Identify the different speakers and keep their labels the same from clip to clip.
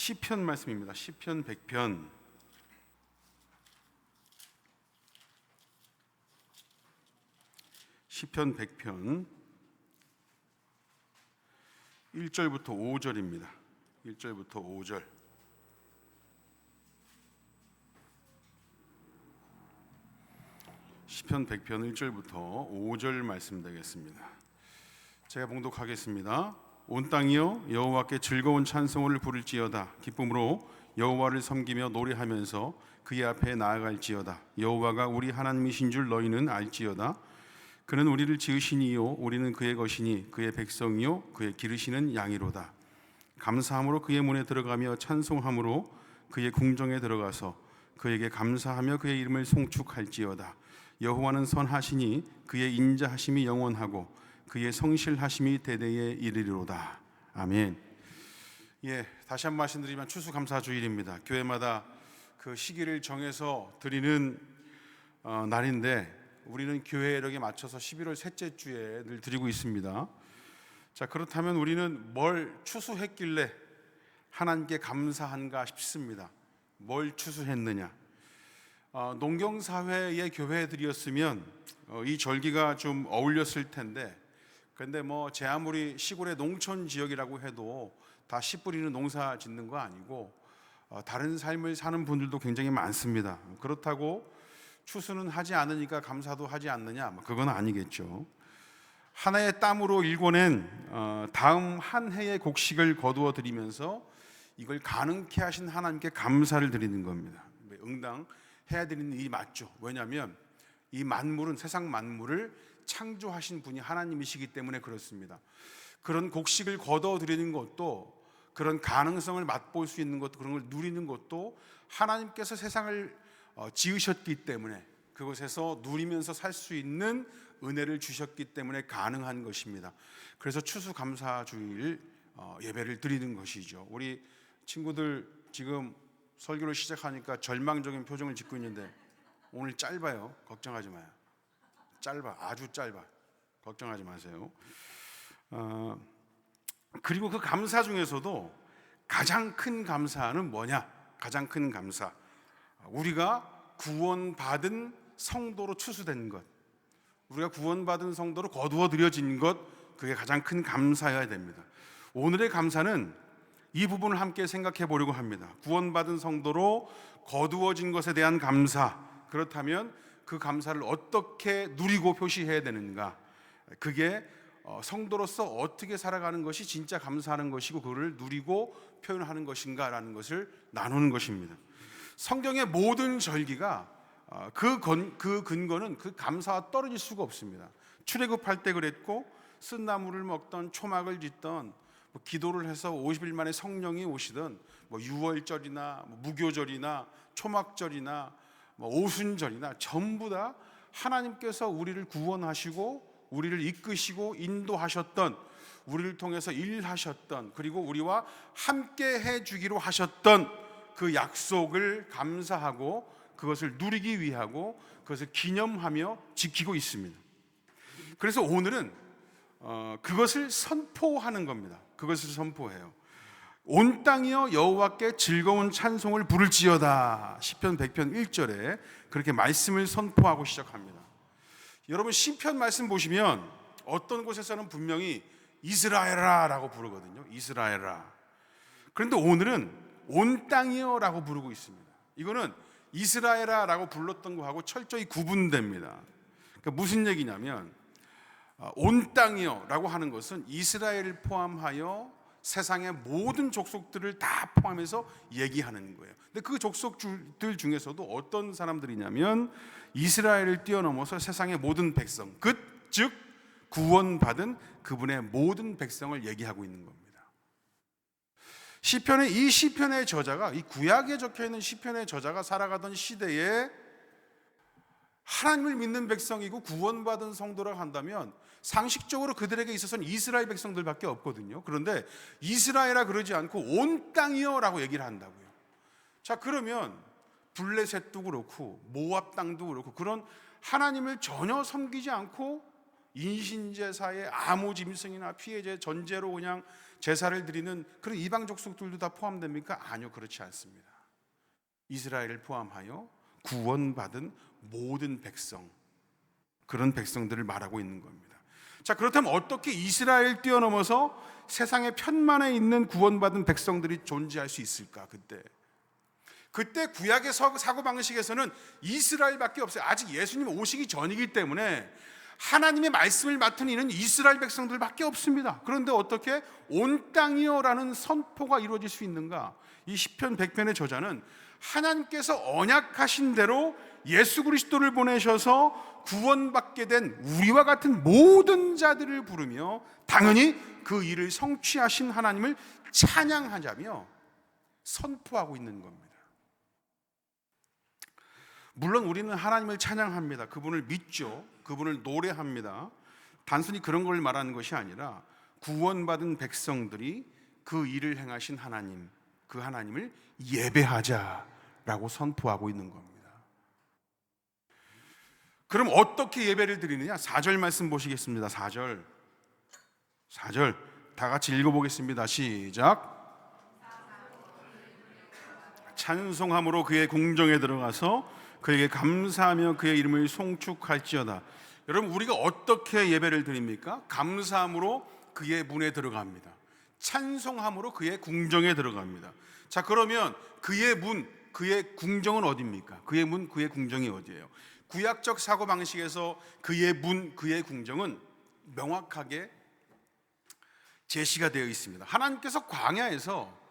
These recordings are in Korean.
Speaker 1: 시편 말씀입니다. 시편 100편 시편 100편 1절부터 5절입니다. 1절부터 5절. 시편 100편 1절부터 5절 말씀 되겠습니다. 제가 봉독하겠습니다. 온 땅이여 여호와께 즐거운 찬송을 부를지어다. 기쁨으로 여호와를 섬기며 노래하면서 그의 앞에 나아갈지어다. 여호와가 우리 하나님이신 줄 너희는 알지어다. 그는 우리를 지으시니요 우리는 그의 것이니 그의 백성이요 그의 기르시는 양이로다. 감사함으로 그의 문에 들어가며 찬송함으로 그의 궁정에 들어가서 그에게 감사하며 그의 이름을 송축할지어다. 여호와는 선하시니 그의 인자하심이 영원하고 그의 성실하심이 대대에 이르리로다. 아멘. 다시 한번 말씀드리면 추수감사주일입니다. 교회마다 그 시기를 정해서 드리는 날인데 우리는 교회력에 맞춰서 11월 셋째 주에 늘 드리고 있습니다. 자, 그렇다면 우리는 뭘 추수했길래 하나님께 감사한가 싶습니다. 뭘 추수했느냐? 농경사회의 교회들이었으면 이 절기가 좀 어울렸을 텐데, 근데 제 아무리 시골의 농촌 지역이라고 해도 다 씨 뿌리는 농사 짓는 거 아니고 다른 삶을 사는 분들도 굉장히 많습니다. 그렇다고 추수는 하지 않으니까 감사도 하지 않느냐? 그건 아니겠죠. 하나의 땀으로 일궈낸 다음 한 해의 곡식을 거두어 드리면서 이걸 가능케 하신 하나님께 감사를 드리는 겁니다. 응당해야 되는 일이 맞죠. 왜냐하면 이 만물은, 세상 만물을 창조하신 분이 하나님이시기 때문에 그렇습니다. 그런 곡식을 거두어 드리는 것도, 그런 가능성을 맛볼 수 있는 것도, 그런 걸 누리는 것도 하나님께서 세상을 지으셨기 때문에, 그곳에서 누리면서 살 수 있는 은혜를 주셨기 때문에 가능한 것입니다. 그래서 추수감사주일 예배를 드리는 것이죠. 우리 친구들 지금 설교를 시작하니까 절망적인 표정을 짓고 있는데 오늘 짧아요. 걱정하지 마요. 짧아, 아주 짧아. 걱정하지 마세요. 그리고 그 감사 중에서도 가장 큰 감사는 뭐냐? 가장 큰 감사, 우리가 구원받은 성도로 추수된 것, 우리가 구원받은 성도로 거두어 드려진 것, 그게 가장 큰 감사여야 됩니다. 오늘의 감사는 이 부분을 함께 생각해 보려고 합니다. 구원받은 성도로 거두어진 것에 대한 감사. 그렇다면 그 감사를 어떻게 누리고 표시해야 되는가? 그게 성도로서 어떻게 살아가는 것이 진짜 감사하는 것이고, 그거를 누리고 표현하는 것인가 라는 것을 나누는 것입니다. 성경의 모든 절기가 그 근거는 그 감사와 떨어질 수가 없습니다. 출애굽할 때 그랬고, 쓴나물을 먹던, 초막을 짓던, 기도를 해서 50일 만에 성령이 오시던, 유월절이나 무교절이나 초막절이나 오순절이나 전부 다 하나님께서 우리를 구원하시고 우리를 이끄시고 인도하셨던, 우리를 통해서 일하셨던, 그리고 우리와 함께 해주기로 하셨던 그 약속을 감사하고 그것을 누리기 위하고 그것을 기념하며 지키고 있습니다. 그래서 오늘은 그것을 선포하는 겁니다. 그것을 선포해요. 온 땅이여 여호와께 즐거운 찬송을 부를지어다. 시편 100편 1절에 그렇게 말씀을 선포하고 시작합니다. 여러분, 시편 말씀 보시면 어떤 곳에서는 분명히 이스라엘아 라고 부르거든요. 이스라엘아. 그런데 오늘은 온 땅이여 라고 부르고 있습니다. 이거는 이스라엘아 라고 불렀던 거하고 철저히 구분됩니다. 그러니까 무슨 얘기냐면, 온 땅이여 라고 하는 것은 이스라엘을 포함하여 세상의 모든 족속들을 다 포함해서 얘기하는 거예요. 근데 그 족속들 중에서도 어떤 사람들이냐면 이스라엘을 뛰어넘어서 세상의 모든 백성, 즉 구원받은 그분의 모든 백성을 얘기하고 있는 겁니다. 이 시편의 저자가, 이 구약에 적혀있는 시편의 저자가 살아가던 시대에 하나님을 믿는 백성이고 구원받은 성도라고 한다면 상식적으로 그들에게 있어서는 이스라엘 백성들밖에 없거든요. 그런데 이스라엘아 그러지 않고 온 땅이여 라고 얘기를 한다고요. 자, 그러면 블레셋도 그렇고 모압 땅도 그렇고 그런 하나님을 전혀 섬기지 않고 인신제사의 암호 짐승이나 피해제 전제로 그냥 제사를 드리는 그런 이방 족속들도 다 포함됩니까? 아니요, 그렇지 않습니다. 이스라엘을 포함하여 구원받은 모든 백성, 그런 백성들을 말하고 있는 겁니다. 자, 그렇다면 어떻게 이스라엘 뛰어넘어서 세상의 편만에 있는 구원받은 백성들이 존재할 수 있을까? 그때 구약의 사고방식에서는 이스라엘밖에 없어요. 아직 예수님 오시기 전이기 때문에 하나님의 말씀을 맡은 이는 이스라엘 백성들밖에 없습니다. 그런데 어떻게 온 땅이여라는 선포가 이루어질 수 있는가? 이 시편 100편의 저자는 하나님께서 언약하신 대로 예수 그리스도를 보내셔서 구원받게 된 우리와 같은 모든 자들을 부르며 당연히 그 일을 성취하신 하나님을 찬양하자며 선포하고 있는 겁니다. 물론 우리는 하나님을 찬양합니다. 그분을 믿죠. 그분을 노래합니다. 단순히 그런 걸 말하는 것이 아니라 구원받은 백성들이 그 일을 행하신 하나님, 그 하나님을 예배하자라고 선포하고 있는 겁니다. 그럼 어떻게 예배를 드리느냐? 4절 말씀 보시겠습니다. 4절 다 같이 읽어보겠습니다. 시작. 찬송함으로 그의 궁정에 들어가서 그에게 감사하며 그의 이름을 송축할지어다. 여러분, 우리가 어떻게 예배를 드립니까? 감사함으로 그의 문에 들어갑니다. 찬송함으로 그의 궁정에 들어갑니다. 자, 그러면 그의 문, 그의 궁정은 어디입니까? 그의 문, 그의 궁정이 어디예요? 구약적 사고방식에서 그의 문, 그의 궁정은 명확하게 제시가 되어 있습니다. 하나님께서 광야에서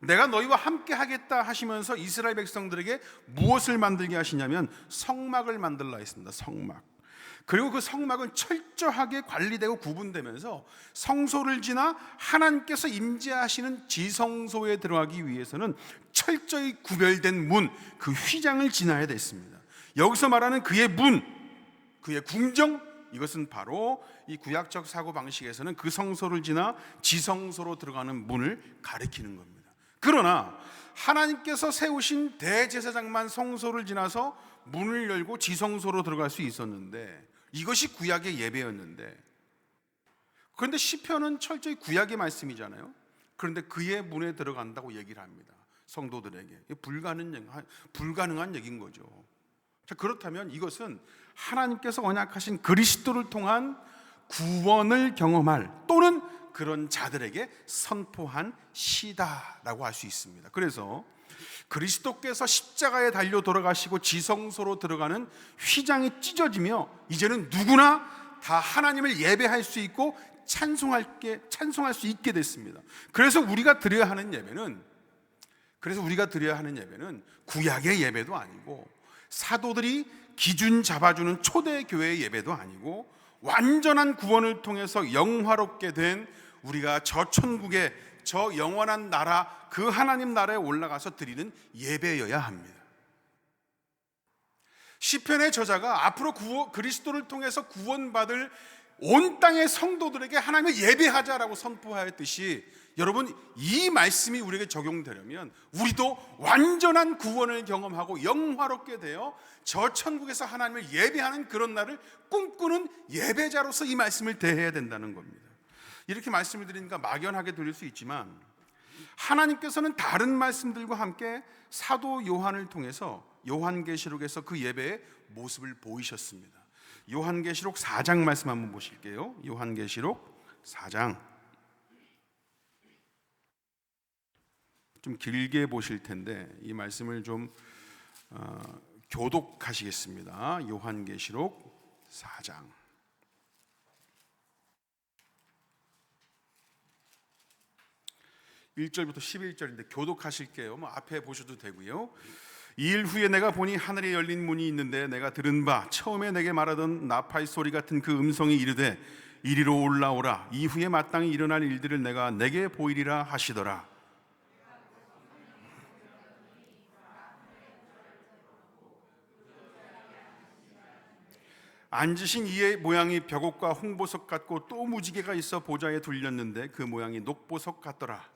Speaker 1: 내가 너희와 함께 하겠다 하시면서 이스라엘 백성들에게 무엇을 만들게 하시냐면 성막을 만들라 했습니다. 성막. 그리고 그 성막은 철저하게 관리되고 구분되면서 성소를 지나 하나님께서 임재하시는 지성소에 들어가기 위해서는 철저히 구별된 문, 그 휘장을 지나야 됐습니다. 여기서 말하는 그의 문, 그의 궁정, 이것은 바로 이 구약적 사고방식에서는 그 성소를 지나 지성소로 들어가는 문을 가리키는 겁니다. 그러나 하나님께서 세우신 대제사장만 성소를 지나서 문을 열고 지성소로 들어갈 수 있었는데, 이것이 구약의 예배였는데, 그런데 시편은 철저히 구약의 말씀이잖아요. 그런데 그의 문에 들어간다고 얘기를 합니다. 성도들에게 불가능한 얘기인 거죠. 자, 그렇다면 이것은 하나님께서 언약하신 그리스도를 통한 구원을 경험할, 또는 그런 자들에게 선포한 시다라고 할 수 있습니다. 그래서 그리스도께서 십자가에 달려 돌아가시고 지성소로 들어가는 휘장이 찢어지며 이제는 누구나 다 하나님을 예배할 수 있고 찬송할 수 있게 됐습니다. 그래서 우리가 드려야 하는 예배는 구약의 예배도 아니고 사도들이 기준 잡아주는 초대교회의 예배도 아니고 완전한 구원을 통해서 영화롭게 된 우리가 저 천국의 저 영원한 나라, 그 하나님 나라에 올라가서 드리는 예배여야 합니다. 시편의 저자가 앞으로 그리스도를 통해서 구원받을 온 땅의 성도들에게 하나님을 예배하자라고 선포하였듯이, 여러분, 이 말씀이 우리에게 적용되려면 우리도 완전한 구원을 경험하고 영화롭게 되어 저 천국에서 하나님을 예배하는 그런 날을 꿈꾸는 예배자로서 이 말씀을 대해야 된다는 겁니다. 이렇게 말씀을 드리니까 막연하게 들릴 수 있지만 하나님께서는 다른 말씀들과 함께 사도 요한을 통해서 요한계시록에서 그 예배의 모습을 보이셨습니다. 요한계시록 4장 말씀 한번 보실게요. 요한계시록 4장, 좀 길게 보실 텐데 이 말씀을 좀 교독하시겠습니다. 요한계시록 4장 1절부터 11절인데 교독하실게요. 앞에 보셔도 되고요. 2일 후에 내가 보니 하늘에 열린 문이 있는데 내가 들은 바 처음에 내게 말하던 나팔 소리 같은 그 음성이 이르되 이리로 올라오라. 이후에 마땅히 일어날 일들을 내게 보이리라 하시더라. 앉으신 이의 모양이 벽옥과 홍보석 같고 또 무지개가 있어 보좌에 둘렸는데 그 모양이 녹보석 같더라.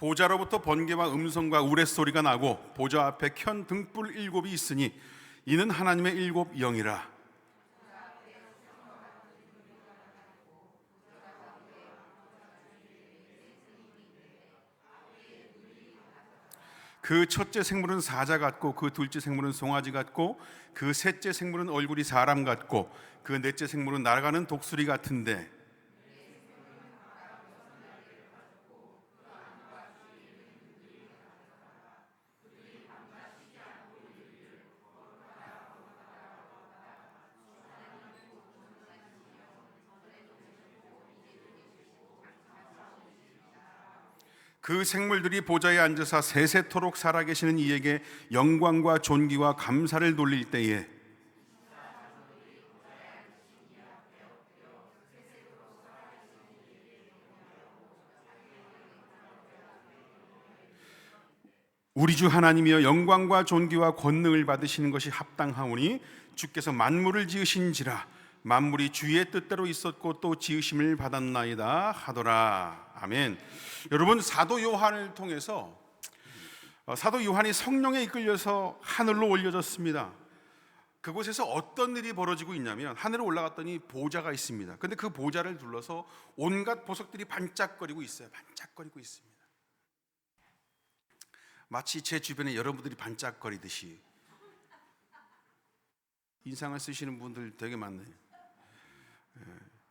Speaker 1: 보좌로부터 번개와 음성과 우레소리가 나고 보좌 앞에 켠 등불 7이 있으니 이는 하나님의 7 영이라. 그 첫째 생물은 사자 같고 그 둘째 생물은 송아지 같고 그 셋째 생물은 얼굴이 사람 같고 그 넷째 생물은 날아가는 독수리 같은데 그 생물들이 보좌에 앉으사 세세토록 살아계시는 이에게 영광과 존귀와 감사를 돌릴 때에 우리 주 하나님이여 영광과 존귀와 권능을 받으시는 것이 합당하오니 주께서 만물을 지으신지라 만물이 주의 뜻대로 있었고 또 지으심을 받았나이다 하더라. 아멘. 여러분, 사도 요한을 통해서 사도 요한이 성령에 이끌려서 하늘로 올려졌습니다. 그곳에서 어떤 일이 벌어지고 있냐면 하늘에 올라갔더니 보좌가 있습니다. 근데 그 보좌를 둘러서 온갖 보석들이 반짝거리고 있어요. 반짝거리고 있습니다. 마치 제 주변에 여러분들이 반짝거리듯이 인상을 쓰시는 분들 되게 많네요.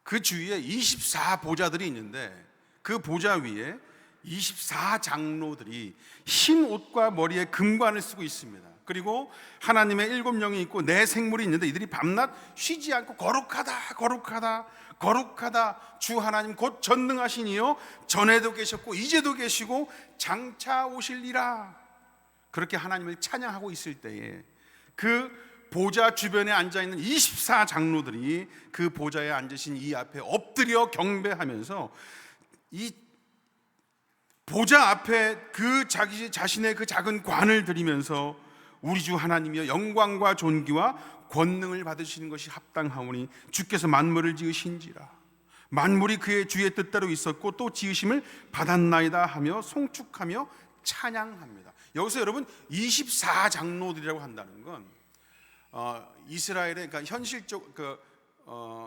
Speaker 1: 그 주위에 24 보좌들이 있는데 그 보좌 위에 24 장로들이 흰 옷과 머리에 금관을 쓰고 있습니다. 그리고 하나님의 7 영이 있고 4 생물이 있는데 이들이 밤낮 쉬지 않고 거룩하다 거룩하다 거룩하다 주 하나님 곧 전능하시니요 전에도 계셨고 이제도 계시고 장차 오실리라 그렇게 하나님을 찬양하고 있을 때에 그 보좌 주변에 앉아있는 24 장로들이 그 보좌에 앉으신 이 앞에 엎드려 경배하면서 이 보좌 앞에 그 자기 자신의 그 작은 관을 드리면서 우리 주 하나님이여 영광과 존귀와 권능을 받으시는 것이 합당하오니 주께서 만물을 지으신지라 만물이 그의 주의 뜻대로 있었고 또 지으심을 받았나이다 하며 송축하며 찬양합니다. 여기서 여러분 24 장로들이라고 한다는 건 이스라엘의 그러니까 현실적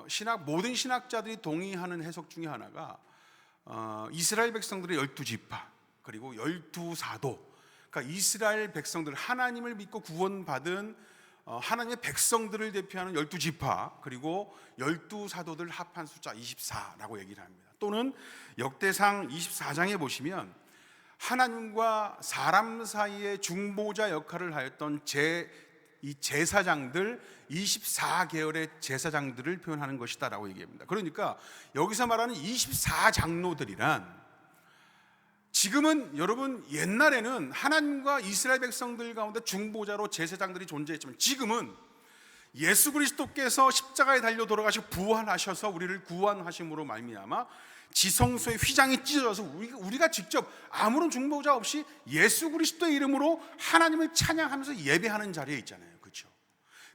Speaker 1: 신학 모든 신학자들이 동의하는 해석 중에 하나가 이스라엘 백성들의 12지파 그리고 12사도 그러니까 이스라엘 백성들 하나님을 믿고 구원받은 하나님의 백성들을 대표하는 12지파 그리고 12사도들 합한 숫자 24라고 얘기를 합니다. 또는 역대상 24장에 보시면 하나님과 사람 사이의 중보자 역할을 하였던 이 제사장들 24계열의 제사장들을 표현하는 것이다라고 얘기합니다. 그러니까 여기서 말하는 24 장로들이란 지금은 여러분 옛날에는 하나님과 이스라엘 백성들 가운데 중보자로 제사장들이 존재했지만 지금은 예수 그리스도께서 십자가에 달려 돌아가시고 부활하셔서 우리를 구원하심으로 말미암아 지성소의 휘장이 찢어져서 우리가 직접 아무런 중보자 없이 예수 그리스도의 이름으로 하나님을 찬양하면서 예배하는 자리에 있잖아요. 그렇죠?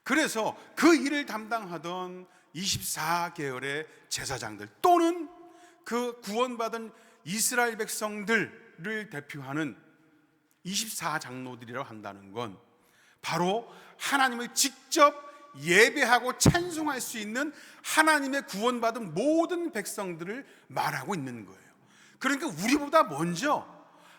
Speaker 1: 그래서 그 일을 담당하던 24계열의 제사장들 또는 그 구원받은 이스라엘 백성들을 대표하는 24 장로들이라고 한다는 건 바로 하나님을 직접 예배하고 찬송할 수 있는 하나님의 구원받은 모든 백성들을 말하고 있는 거예요. 그러니까 우리보다 먼저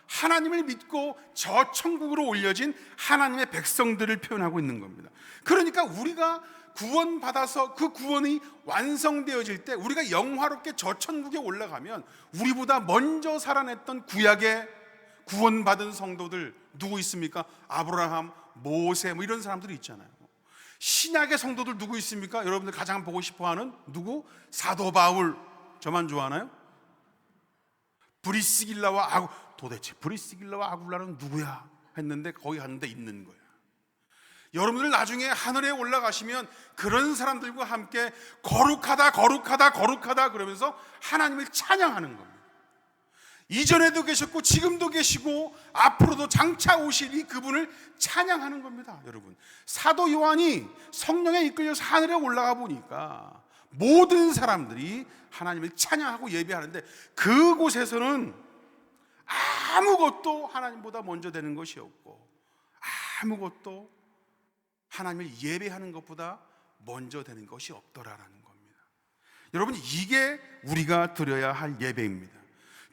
Speaker 1: 하나님을 믿고 저 천국으로 올려진 하나님의 백성들을 표현하고 있는 겁니다. 그러니까 우리가 구원받아서 그 구원이 완성되어질 때 우리가 영화롭게 저 천국에 올라가면 우리보다 먼저 살아냈던 구약의 구원받은 성도들 누구 있습니까? 아브라함, 모세 뭐 이런 사람들이 있잖아요. 신약의 성도들 누구 있습니까? 여러분들 가장 보고 싶어하는 누구? 사도 바울. 저만 좋아하나요? 브리스길라와 도대체 브리스길라와 아굴라는 누구야? 했는데 거기 갔는데 있는 거야. 여러분들 나중에 하늘에 올라가시면 그런 사람들과 함께 거룩하다 거룩하다 거룩하다 그러면서 하나님을 찬양하는 겁니다. 이전에도 계셨고 지금도 계시고 앞으로도 장차 오실 이 그분을 찬양하는 겁니다. 여러분 사도 요한이 성령에 이끌려서 하늘에 올라가 보니까 모든 사람들이 하나님을 찬양하고 예배하는데 그곳에서는 아무것도 하나님보다 먼저 되는 것이 없고, 아무것도 하나님을 예배하는 것보다 먼저 되는 것이 없더라라는 겁니다. 여러분, 이게 우리가 드려야 할 예배입니다.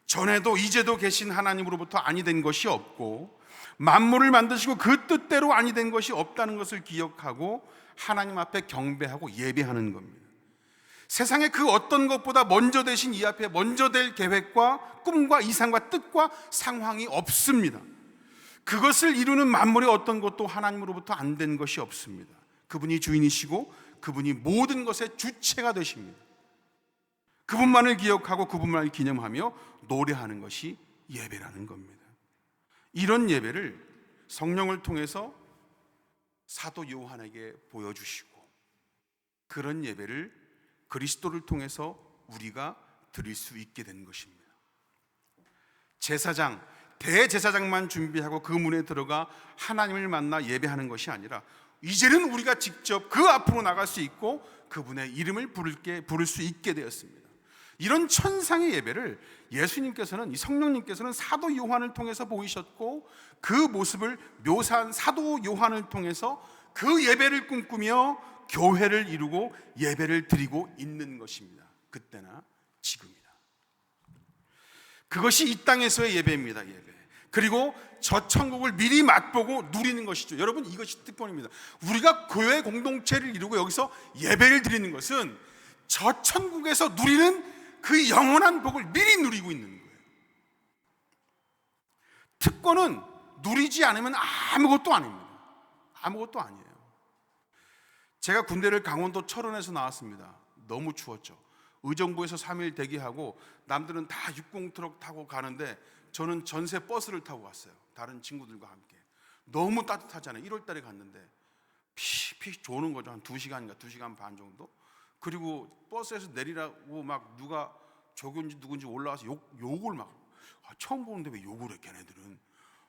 Speaker 1: 전에도 이제도 계신 하나님으로부터 아니 된 것이 없고, 만물을 만드시고 그 뜻대로 아니 된 것이 없다는 것을 기억하고 하나님 앞에 경배하고 예배하는 겁니다. 세상의 그 어떤 것보다 먼저 되신 이 앞에 먼저 될 계획과 꿈과 이상과 뜻과 상황이 없습니다. 그것을 이루는 만물의 어떤 것도 하나님으로부터 안 된 것이 없습니다. 그분이 주인이시고 그분이 모든 것의 주체가 되십니다. 그분만을 기억하고 그분만을 기념하며 노래하는 것이 예배라는 겁니다. 이런 예배를 성령을 통해서 사도 요한에게 보여주시고, 그런 예배를 그리스도를 통해서 우리가 드릴 수 있게 된 것입니다. 제사장, 대제사장만 준비하고 그 문에 들어가 하나님을 만나 예배하는 것이 아니라 이제는 우리가 직접 그 앞으로 나갈 수 있고 그분의 이름을 부를 수 있게 되었습니다. 이런 천상의 예배를 예수님께서는, 이 성령님께서는 사도 요한을 통해서 보이셨고, 그 모습을 묘사한 사도 요한을 통해서 그 예배를 꿈꾸며 교회를 이루고 예배를 드리고 있는 것입니다. 그때나 지금이나. 그것이 이 땅에서의 예배입니다. 예배. 그리고 저 천국을 미리 맛보고 누리는 것이죠. 여러분, 이것이 특권입니다. 우리가 교회 공동체를 이루고 여기서 예배를 드리는 것은 저 천국에서 누리는 그 영원한 복을 미리 누리고 있는 거예요. 특권은 누리지 않으면 아무것도 아닙니다. 아무것도 아니에요. 제가 군대를 강원도 철원에서 나왔습니다. 너무 추웠죠. 의정부에서 3일 대기하고 남들은 다 60 트럭 타고 가는데 저는 전세 버스를 타고 갔어요. 다른 친구들과 함께. 너무 따뜻하잖아요. 1월 달에 갔는데 피피 조는 거죠. 한 2시간인가 2시간 반 정도. 그리고 버스에서 내리라고 막 누가 저기인지 누군지 올라와서 욕을 막, 처음 보는데 왜 욕을 해, 걔네들은.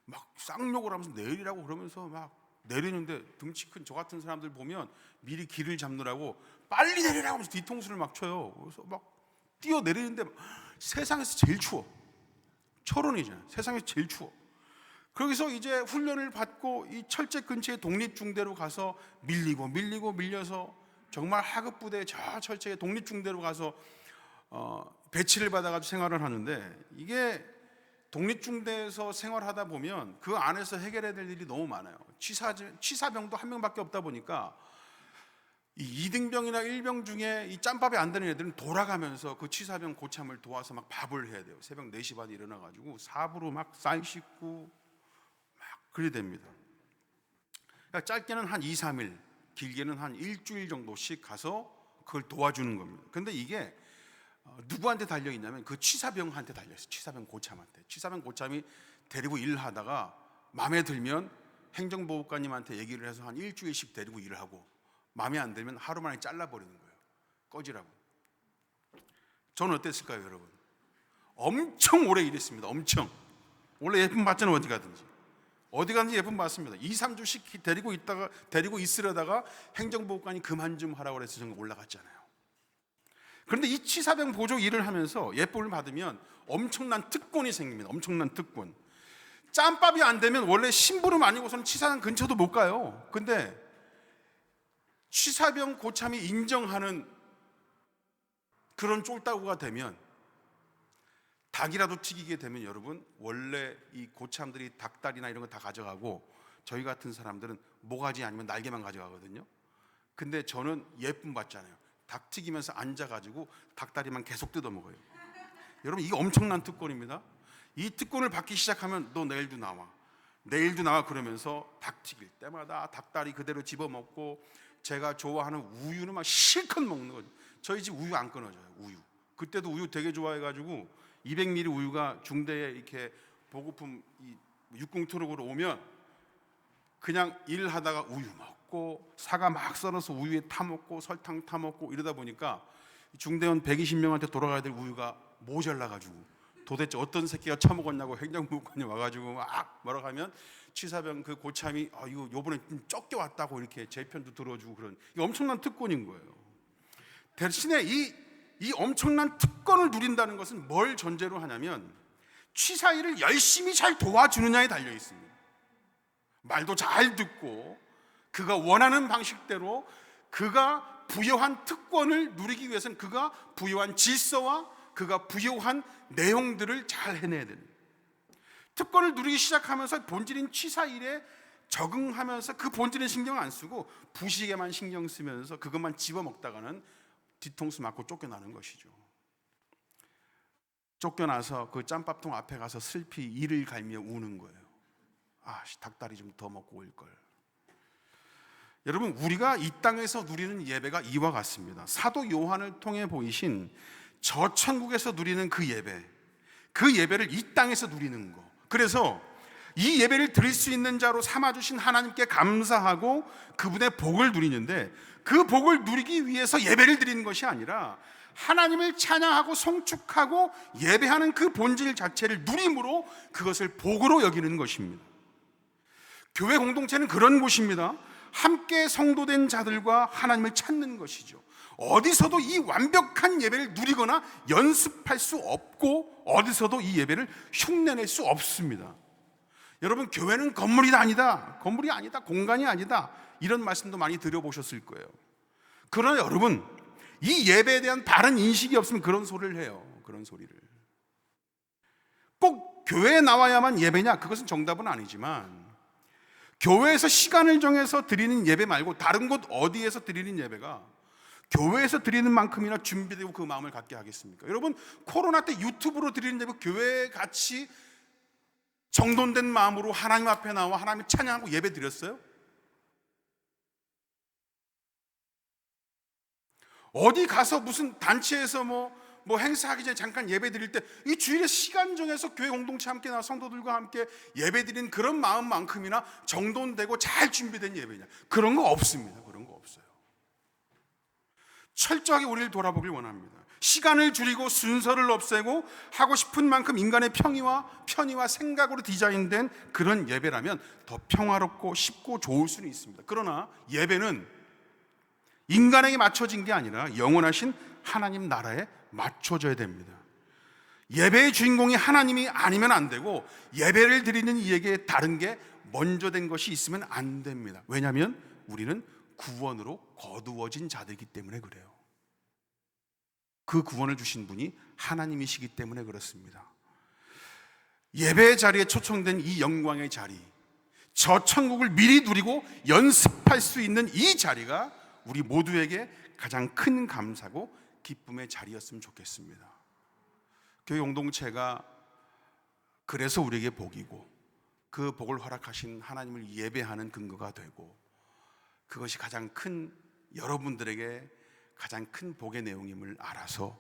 Speaker 1: 막 쌍욕을 하면서 내리라고 그러면서 막 내리는데, 등치 큰 저 같은 사람들 보면 미리 길을 잡느라고 빨리 내리라고 하면서 뒤통수를 막 쳐요. 그래서 막 뛰어 내리는데 세상에서 제일 추워. 철원이잖아요. 세상에서 제일 추워. 거기서 이제 훈련을 받고 이 철제 근처에 독립중대로 가서 밀려서 정말 하급부대 저 철제의 독립중대로 가서 배치를 받아가지고 생활을 하는데, 이게 독립중대에서 생활하다 보면 그 안에서 해결해야 될 일이 너무 많아요. 취사병도 한 명밖에 없다 보니까 이 2등병이나 1병 중에 이 짬밥이 안 되는 애들은 돌아가면서 그 취사병 고참을 도와서 막 밥을 해야 돼요. 새벽 4시 반에 일어나가지고 삽으로 막 쌀 씻고 막 그래야 됩니다. 그러니까 짧게는 한 2, 3일, 길게는 한 일주일 정도씩 가서 그걸 도와주는 겁니다. 근데 이게 누구한테 달려있냐면 그 취사병한테 달려있어요. 취사병 고참한테. 취사병 고참이 데리고 일하다가 마음에 들면 행정보호관님한테 얘기를 해서 한 일주일씩 데리고 일을 하고, 마음에 안 들면 하루 만에 잘라버리는 거예요. 꺼지라고. 저는 어땠을까요, 여러분? 엄청 오래 일했습니다. 엄청. 원래 예품 받잖아요. 어디 가든지 예품 받습니다. 2, 3주씩 데리고 있으려다가 행정보호관이 그만 좀 하라고 그래서 저는 올라갔잖아요. 그런데 이 취사병 보조 일을 하면서 예법을 받으면 엄청난 특권이 생깁니다. 엄청난 특권. 짬밥이 안 되면 원래 심부름 아니고서는 취사장 근처도 못 가요. 근데 취사병 고참이 인정하는 그런 쫄따구가 되면, 닭이라도 튀기게 되면 여러분, 원래 이 고참들이 닭다리나 이런 거 다 가져가고 저희 같은 사람들은 모가지 아니면 날개만 가져가거든요. 근데 저는 예쁨 받잖아요. 닭 튀기면서 앉아가지고 닭다리만 계속 뜯어 먹어요. 여러분, 이게 엄청난 특권입니다. 이 특권을 받기 시작하면 너 내일도 나와 그러면서 닭 튀길 때마다 닭다리 그대로 집어먹고, 제가 좋아하는 우유는 막 실컷 먹는 거죠. 저희 집 우유 안 끊어져요. 우유. 그때도 우유 되게 좋아해가지고 200ml 우유가 중대에 이렇게 보급품 60 트럭으로 오면 그냥 일하다가 우유 먹고 사과 막 썰어서 우유에 타먹고 설탕 타먹고 이러다 보니까 중대원 120명한테 돌아가야 될 우유가 모자라가지고 도대체 어떤 새끼가 처먹었냐고 행정부관이 와가지고 막 뭐라고 하면 취사병 그 고참이 이거 요번에 좀 적게 왔다고 이렇게 제 편도 들어주고, 그런 이게 엄청난 특권인 거예요. 대신에 이 엄청난 특권을 누린다는 것은 뭘 전제로 하냐면 취사일을 열심히 잘 도와주느냐에 달려 있습니다. 말도 잘 듣고 그가 원하는 방식대로 그가 부여한 특권을 누리기 위해서는 그가 부여한 질서와 그가 부여한 내용들을 잘 해내야 됩니다. 특권을 누리기 시작하면서 본질인 취사일에 적응하면서 그 본질은 신경 안 쓰고 부식에만 신경 쓰면서 그것만 집어먹다가는 뒤통수 맞고 쫓겨나는 것이죠. 쫓겨나서 그 짬밥통 앞에 가서 슬피 이를 갈며 우는 거예요. 닭다리 좀 더 먹고 올 걸. 여러분, 우리가 이 땅에서 누리는 예배가 이와 같습니다. 사도 요한을 통해 보이신 저 천국에서 누리는 그 예배, 그 예배를 이 땅에서 누리는 거. 그래서 이 예배를 드릴 수 있는 자로 삼아주신 하나님께 감사하고 그분의 복을 누리는데, 그 복을 누리기 위해서 예배를 드리는 것이 아니라 하나님을 찬양하고 송축하고 예배하는 그 본질 자체를 누림으로 그것을 복으로 여기는 것입니다. 교회 공동체는 그런 곳입니다. 함께 성도된 자들과 하나님을 찾는 것이죠. 어디서도 이 완벽한 예배를 누리거나 연습할 수 없고 어디서도 이 예배를 흉내낼 수 없습니다. 여러분, 교회는 건물이 아니다, 건물이 아니다, 공간이 아니다, 이런 말씀도 많이 들어보셨을 거예요. 그러나 여러분, 이 예배에 대한 바른 인식이 없으면 그런 소리를 해요. 그런 소리를. 꼭 교회에 나와야만 예배냐? 그것은 정답은 아니지만 교회에서 시간을 정해서 드리는 예배 말고 다른 곳 어디에서 드리는 예배가 교회에서 드리는 만큼이나 준비되고 그 마음을 갖게 하겠습니까? 여러분, 코로나 때 유튜브로 드리는 예배, 교회에 같이 정돈된 마음으로 하나님 앞에 나와 하나님을 찬양하고 예배 드렸어요? 어디 가서 무슨 단체에서 뭐 행사하기 전에 잠깐 예배 드릴 때 이 주일에 시간 정해서 교회 공동체 함께 나와 성도들과 함께 예배 드리는 그런 마음만큼이나 정돈되고 잘 준비된 예배냐? 그런 거 없습니다. 그런 거 없어요. 철저하게 우리를 돌아보길 원합니다. 시간을 줄이고 순서를 없애고 하고 싶은 만큼 인간의 편의와 생각으로 디자인된 그런 예배라면 더 평화롭고 쉽고 좋을 수는 있습니다. 그러나 예배는 인간에게 맞춰진 게 아니라 영원하신 하나님 나라에 맞춰져야 됩니다. 예배의 주인공이 하나님이 아니면 안 되고 예배를 드리는 이에게 다른 게 먼저 된 것이 있으면 안 됩니다. 왜냐하면 우리는 구원으로 거두어진 자들이기 때문에 그래요. 그 구원을 주신 분이 하나님이시기 때문에 그렇습니다. 예배의 자리에 초청된 이 영광의 자리, 저 천국을 미리 누리고 연습할 수 있는 이 자리가 우리 모두에게 가장 큰 감사고 기쁨의 자리였으면 좋겠습니다. 교회 공동체가 그래서 우리에게 복이고 그 복을 허락하신 하나님을 예배하는 근거가 되고 그것이 가장 큰, 여러분들에게 가장 큰 복의 내용임을 알아서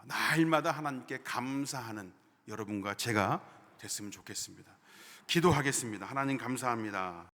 Speaker 1: 날마다 하나님께 감사하는 여러분과 제가 됐으면 좋겠습니다. 기도하겠습니다. 하나님 감사합니다.